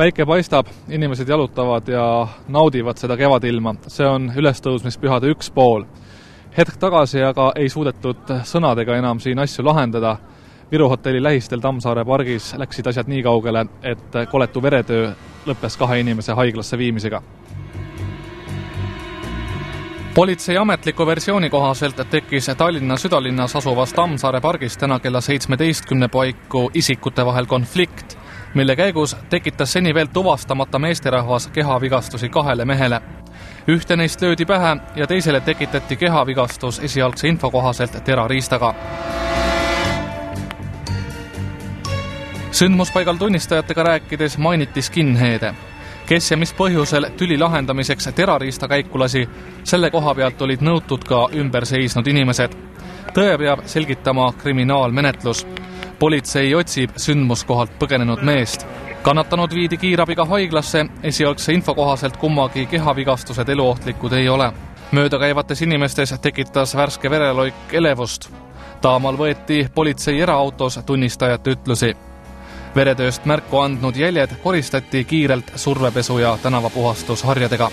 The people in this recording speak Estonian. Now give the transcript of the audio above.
Päike paistab, inimesed jalutavad ja naudivad seda kevadilma. See on ülestõusmispühade üks pool. Hetk tagasi aga ei suudetud sõnadega enam siin asju lahendada. Viru hotelli lähistel Tammsaare pargis läksid asjad nii kaugele, et koletu veretöö lõppes 2 inimese haiglasse viimisega. Politsei ametliku versiooni kohaselt tekkis Tallinna südalinnas asuvas Tammsaare pargis täna kella 17 paiku isikute vahel konflikt, mille käigus tekitas seni veel tuvastamata meesterahvas kehavigastusi 2 mehele. Ühte neist löödi pähe ja teisele tekitati kehavigastus esialgse info kohaselt terariistaga. Sündmuspaigal tunnistajatega rääkides mainiti skinheede. Kes ja mis põhjusel tüli lahendamiseks terariista käiku lasi, selle koha pealt olid nõutud ka ümber seisnud inimesed. Tõe peab selgitama kriminaalmenetlus. Politsei otsib sündmuskohalt põgenenud meest. Kannatanud viidi kiirabiga haiglasse, esialgse info kohaselt kummagi kehavigastused eluohtlikud ei ole. Möödakäivates inimestes tekitas värske vereloik elevust. Taamal võeti politsei eraautos tunnistajate ütlusi. Veretööst märku andnud jäljed koristati kiirelt survepesu ja tänavapuhastusharjadega.